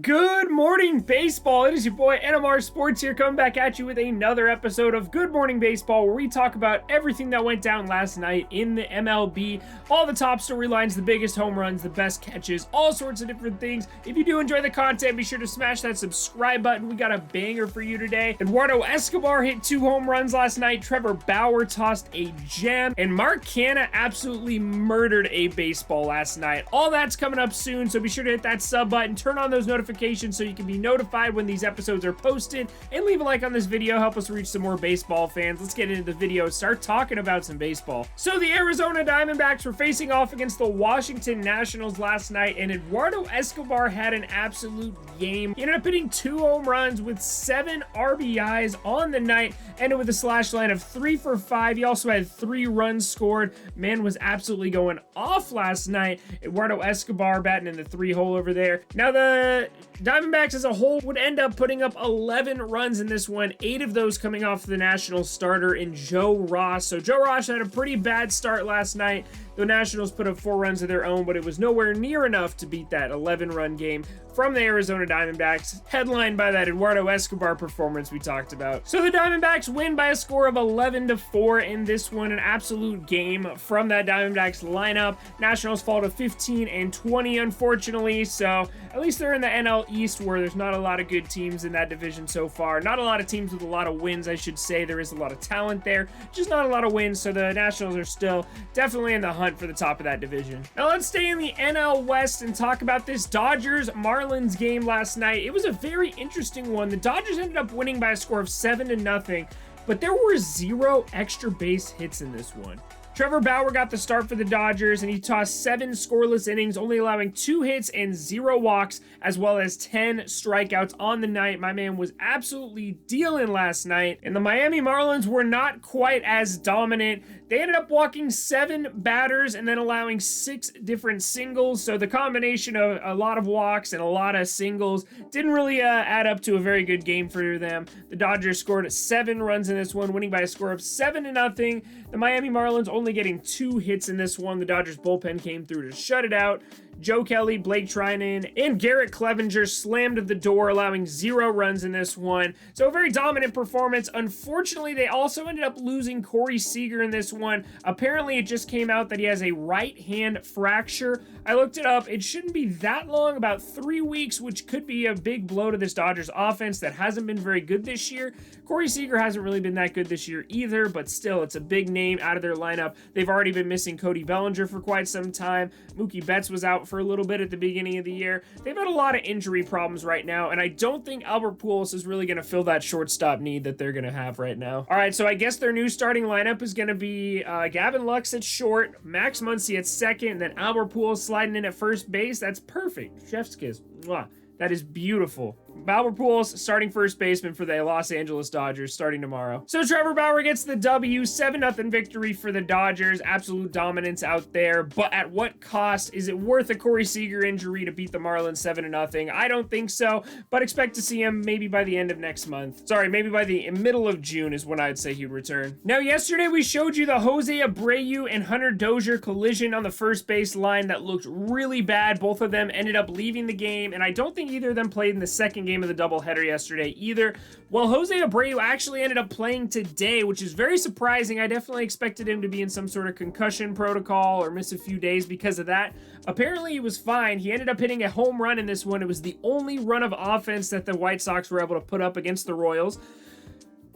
Good morning, baseball. It is your boy NMR Sports here, coming back at you with another episode of Good Morning Baseball, where we talk about everything that went down last night in the MLB, all the top storylines, the biggest home runs, the best catches, all sorts of different things. If you do enjoy the content, be sure to smash that subscribe button. We got a banger for you today. Eduardo Escobar hit 2 home runs last night. Trevor Bauer tossed a gem, and Mark Canha absolutely murdered a baseball last night. All that's coming up soon, so be sure to hit that sub button, turn on those notifications so you can be notified when these episodes are posted, and leave a like on this video. Help us reach some more baseball fans. Let's get into the video, start talking about some baseball. So the Arizona Diamondbacks were facing off against the Washington Nationals last night, and Eduardo Escobar had an absolute game. He ended up hitting 2 home runs with 7 RBIs on the night, ended with a slash line of 3 for 5. He also had 3 runs scored. Man was absolutely going off last night. Eduardo Escobar batting in the 3-hole over there. Now the Diamondbacks as a whole would end up putting up 11 runs in this one, 8 of those coming off the Nationals starter in Joe Ross. So Joe Ross had a pretty bad start last night. The Nationals put up 4 runs of their own, but it was nowhere near enough to beat that 11-run game from the Arizona Diamondbacks, headlined by that Eduardo Escobar performance we talked about. So the Diamondbacks win by a score of 11-4 in this one, an absolute game from that Diamondbacks lineup. Nationals fall to 15-20, unfortunately, so at least they're in the NL East, where there's not a lot of good teams in that division so far. Not a lot of teams with a lot of wins, I should say. There is a lot of talent there, just not a lot of wins, so the Nationals are still definitely in the hunt for the top of that division. Now let's stay in the NL West and talk about this Dodgers-Marlins game last night. It was a very interesting one. The Dodgers ended up winning by a score of 7-0, but there were 0 extra base hits in this one. Trevor Bauer got the start for the Dodgers, and he tossed 7 scoreless innings, only allowing 2 hits and 0 walks, as well as 10 strikeouts on the night. My man was absolutely dealing last night, and the Miami Marlins were not quite as dominant. They ended up walking 7 batters and then allowing 6 different singles, so the combination of a lot of walks and a lot of singles didn't really add up to a very good game for them. The Dodgers scored 7 runs in this one, winning by a score of 7-0. The Miami Marlins only getting 2 hits in this one. The Dodgers bullpen came through to shut it out. Joe Kelly, Blake Trinan, and Garrett Clevenger slammed the door, allowing 0 runs in this one. So a very dominant performance. Unfortunately, they also ended up losing Corey Seager in this one. Apparently, it just came out that he has a right hand fracture. I looked it up. It shouldn't be that long, about 3 weeks, which could be a big blow to this Dodgers offense that hasn't been very good this year. Corey Seager hasn't really been that good this year either, but still, it's a big name out of their lineup. They've already been missing Cody Bellinger for quite some time. Mookie Betts was out for a little bit at the beginning of the year. They've had a lot of injury problems right now, and I don't think Albert Pujols is really going to fill that shortstop need that they're going to have right now. All right, so I guess their new starting lineup is going to be Gavin Lux at short, Max Muncy at second, and then Albert Pujols sliding in at first base. That's perfect. Chef's kiss. Mwah. That is beautiful. Albert Pujols, starting first baseman for the Los Angeles Dodgers, starting tomorrow. So Trevor Bauer gets the W, 7-0 victory for the Dodgers. Absolute dominance out there, but at what cost? Is it worth a Corey Seager injury to beat the Marlins 7-0? I don't think so, but expect to see him maybe by the end of next month. Sorry, maybe by the middle of June is when I'd say he'd return. Now, yesterday we showed you the Jose Abreu and Hunter Dozier collision on the first base line that looked really bad. Both of them ended up leaving the game, and I don't think either of them played in the second game of the doubleheader yesterday either. Well, Jose Abreu actually ended up playing today, which is very surprising. I definitely expected him to be in some sort of concussion protocol or miss a few days because of that. Apparently he was fine. He ended up hitting a home run in this one. It was the only run of offense that the White Sox were able to put up against the Royals.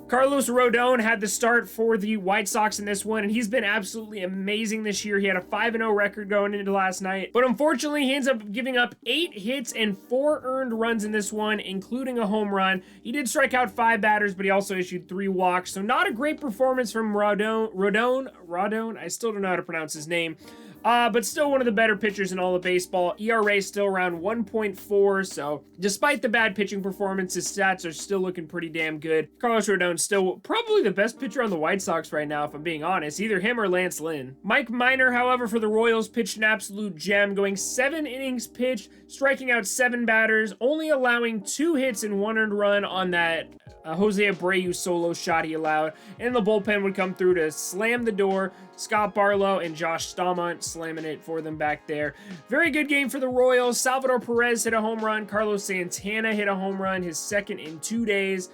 Carlos Rodon had the start for the White Sox in this one, and he's been absolutely amazing this year. He had a 5-0 record going into last night, but unfortunately, he ends up giving up 8 hits and 4 earned runs in this one, including a home run. He did strike out 5 batters, but he also issued 3 walks, so not a great performance from Rodon. I still don't know how to pronounce his name. But still one of the better pitchers in all of baseball. ERA still around 1.4, so despite the bad pitching performance, his stats are still looking pretty damn good. Carlos Rodon's still probably the best pitcher on the White Sox right now, if I'm being honest. Either him or Lance Lynn. Mike Minor, however, for the Royals, pitched an absolute gem, going 7 innings pitched, striking out 7 batters, only allowing 2 hits and 1 earned run on that Jose Abreu solo shot he allowed. And the bullpen would come through to slam the door. Scott Barlow and Josh Staumont slamming it for them back there. Very good game for the Royals. Salvador Perez hit a home run. Carlos Santana hit a home run, his second in 2 days.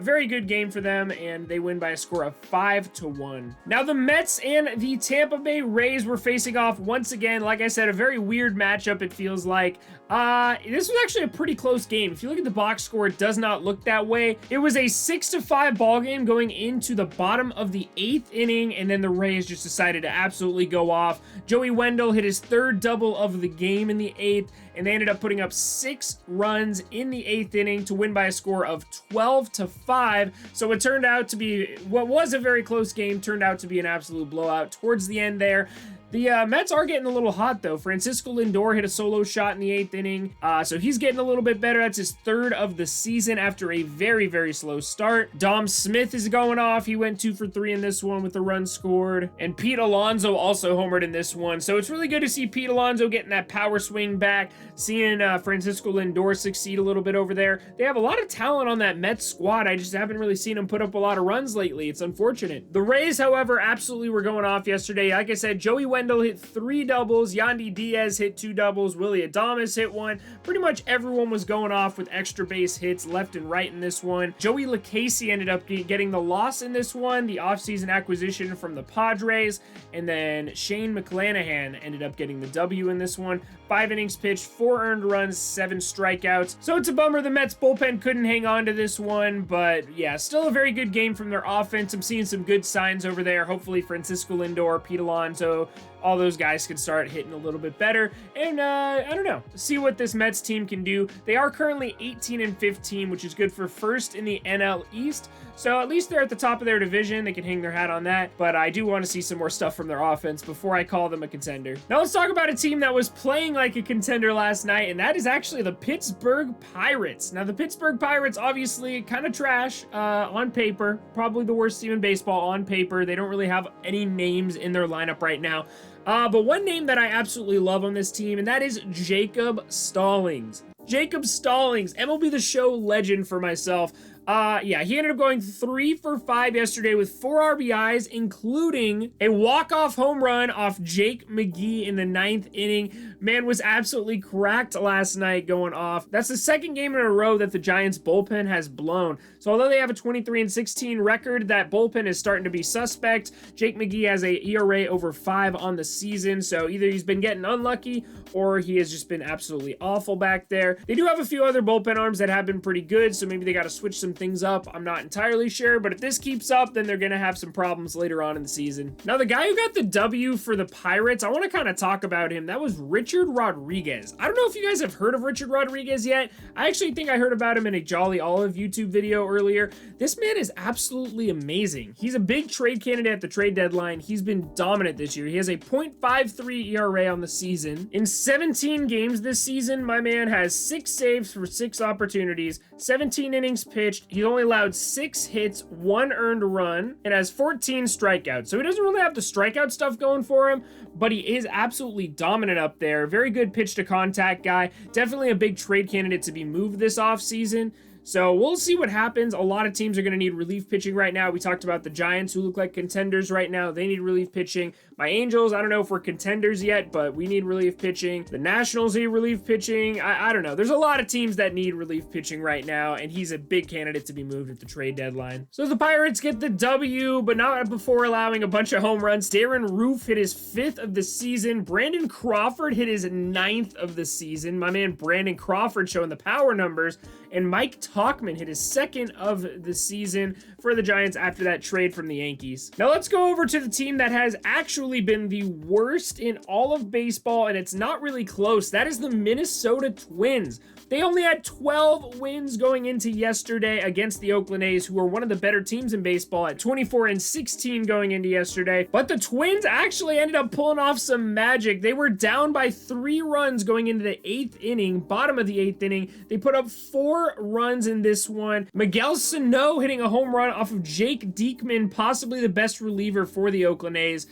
Very good game for them, and they win by a score of 5-1. Now, the Mets and the Tampa Bay Rays were facing off once again. Like I said, a very weird matchup, it feels like. This was actually a pretty close game. If you look at the box score, it does not look that way. It was a 6-5 ball game going into the bottom of the 8th inning, and then the Rays just decided to absolutely go off. Joey Wendell hit his 3rd double of the game in the 8th, and they ended up putting up 6 runs in the 8th inning to win by a score of 12-5. So it turned out to be, what was a very close game, turned out to be an absolute blowout towards the end there. The Mets are getting a little hot, though. Francisco Lindor hit a solo shot in the 8th inning, so he's getting a little bit better. That's his 3rd of the season after a very, very slow start. Dom Smith is going off. He went 2 for 3 in this one with a run scored. And Pete Alonso also homered in this one. So it's really good to see Pete Alonso getting that power swing back, seeing Francisco Lindor succeed a little bit over there. They have a lot of talent on that Mets squad. I just haven't really seen them put up a lot of runs lately. It's unfortunate. The Rays, however, absolutely were going off yesterday. Like I said, Joey Wendell hit 3 doubles, Yandy Diaz hit 2 doubles, Willie Adames hit 1. Pretty much everyone was going off with extra base hits left and right in this one. Joey LaCasey ended up getting the loss in this one, the offseason acquisition from the Padres, and then Shane McClanahan ended up getting the W in this one. 5 innings pitched, 4 earned runs, 7 strikeouts. So it's a bummer the Mets bullpen couldn't hang on to this one, but yeah, still a very good game from their offense. I'm seeing some good signs over there. Hopefully Francisco Lindor, Pete Alonso, all those guys can start hitting a little bit better. And I don't know, see what this Mets team can do. They are currently 18-15, which is good for first in the NL East. So at least they're at the top of their division. They can hang their hat on that. But I do want to see some more stuff from their offense before I call them a contender. Now let's talk about a team that was playing like a contender last night, and that is actually the Pittsburgh Pirates. Now the Pittsburgh Pirates, obviously kind of trash on paper. Probably the worst team in baseball on paper. They don't really have any names in their lineup right now. But one name that I absolutely love on this team, and that is Jacob Stallings. Jacob Stallings, MLB The Show legend for myself. Yeah, he ended up going 3 for 5 yesterday with 4 RBIs, including a walk-off home run off Jake McGee in the 9th inning. Man was absolutely cracked last night going off. That's the 2nd game in a row that the Giants bullpen has blown. So although they have a 23-16 record, that bullpen is starting to be suspect. Jake McGee has a ERA over 5 on the season, so either he's been getting unlucky or he has just been absolutely awful back there. They do have a few other bullpen arms that have been pretty good, so maybe they got to switch some things up. I'm not entirely sure, but if this keeps up, then they're going to have some problems later on in the season. Now, the guy who got the W for the Pirates, I want to kind of talk about him. That was Richard Rodriguez. I don't know if you guys have heard of Richard Rodriguez yet. I actually think I heard about him in a Jolly Olive YouTube video earlier. This man is absolutely amazing. He's a big trade candidate at the trade deadline. He's been dominant this year. He has a .53 ERA on the season. In 17 games this season, my man has 6 saves for 6 opportunities, 17 innings pitched. He only allowed 6 hits, 1 earned run, and has 14 strikeouts. So he doesn't really have the strikeout stuff going for him, but he is absolutely dominant up there. Very good pitch to contact guy. Definitely a big trade candidate to be moved this offseason. So we'll see what happens. A lot of teams are going to need relief pitching right now. We talked about the Giants, who look like contenders right now. They need relief pitching. My Angels, I don't know if we're contenders yet, but we need relief pitching. The Nationals need relief pitching. I don't know. There's a lot of teams that need relief pitching right now, and he's a big candidate to be moved at the trade deadline. So the Pirates get the W, but not before allowing a bunch of home runs. Darren Roof hit his 5th of the season. Brandon Crawford hit his 9th of the season. My man Brandon Crawford showing the power numbers. And Mike Tauchman hit his 2nd of the season for the Giants after that trade from the Yankees. Now let's go over to the team that has actually been the worst in all of baseball, and it's not really close. That is the Minnesota Twins. They only had 12 wins going into yesterday against the Oakland A's, who are one of the better teams in baseball at 24-16 going into yesterday. But the Twins actually ended up pulling off some magic. They were down by 3 runs going into the 8th inning, bottom of the 8th inning. They put up 4 runs in this one. Miguel Sano hitting a home run off of Jake Diekman, possibly the best reliever for the Oakland A's.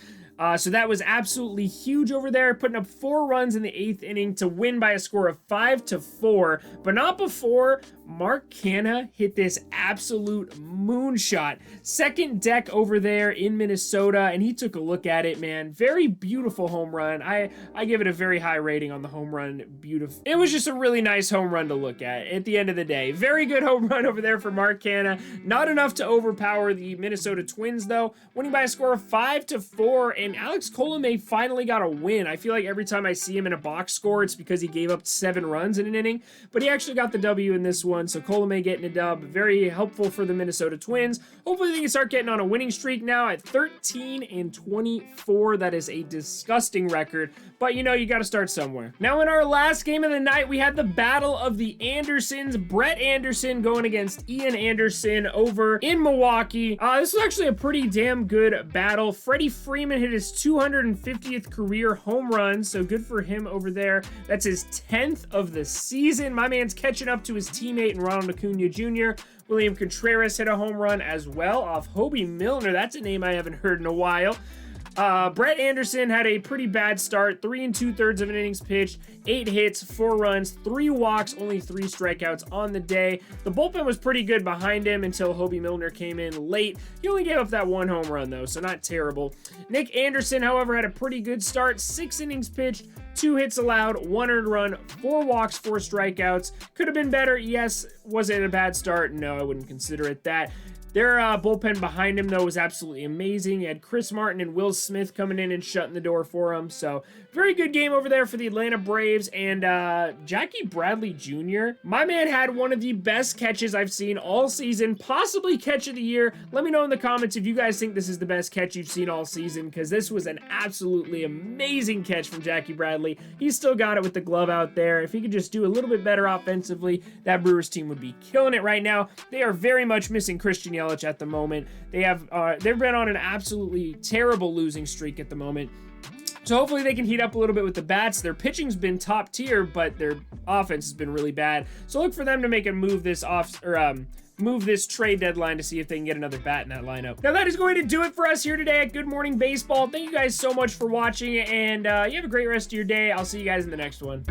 So that was absolutely huge over there, putting up 4 runs in the 8th inning to win by a score of 5-4, but not before Mark Canha hit this absolute moonshot. Second deck over there in Minnesota, and he took a look at it, man. Very beautiful home run. I give it a very high rating on the home run. Beautiful. It was just a really nice home run to look at the end of the day. Very good home run over there for Mark Canha. Not enough to overpower the Minnesota Twins, though, winning by a score of 5-4, and Alex Colomé finally got a win. I feel like every time I see him in a box score, it's because he gave up 7 runs in an inning, but he actually got the W in this one, so Colomé getting a dub. Very helpful for the Minnesota Twins. Hopefully they can start getting on a winning streak now at 13-24. That is a disgusting record, but you know, you got to start somewhere. Now in our last game of the night, we had the battle of the Andersons. Brett Anderson going against Ian Anderson over in Milwaukee. This was actually a pretty damn good battle. Freddie Freeman hit his 250th career home run, so good for him over there. That's his 10th of the season. My man's catching up to his teammate in Ronald Acuna Jr. William Contreras hit a home run as well off Hobie Milner. That's a name I haven't heard in a while. Brett Anderson had a pretty bad start. 3 2/3 of an innings pitched, 8 hits, 4 runs, 3 walks, only 3 strikeouts on the day. The bullpen was pretty good behind him until Hobie Milner came in late. He only gave up that 1 home run though, so not terrible. Nick Anderson, however, had a pretty good start. 6 innings pitched, 2 hits allowed, 1 earned run, 4 walks, 4 strikeouts. Could have been better, yes. Was it a bad start? No, I wouldn't consider it that. Their bullpen behind him, though, was absolutely amazing. He had Chris Martin and Will Smith coming in and shutting the door for him. So, very good game over there for the Atlanta Braves. And Jackie Bradley Jr., my man had one of the best catches I've seen all season, possibly catch of the year. Let me know in the comments if you guys think this is the best catch you've seen all season, because this was an absolutely amazing catch from Jackie Bradley. He's still got it with the glove out there. If he could just do a little bit better offensively, that Brewers team would be killing it right now. They are very much missing Christian Yelich at the moment. They've been on an absolutely terrible losing streak at the moment. So hopefully they can heat up a little bit with the bats. Their pitching's been top tier, but their offense has been really bad. So look for them to make a move this move this trade deadline to see if they can get another bat in that lineup. Now that is going to do it for us here today at Good Morning Baseball. Thank you guys so much for watching, and you have a great rest of your day. I'll see you guys in the next one.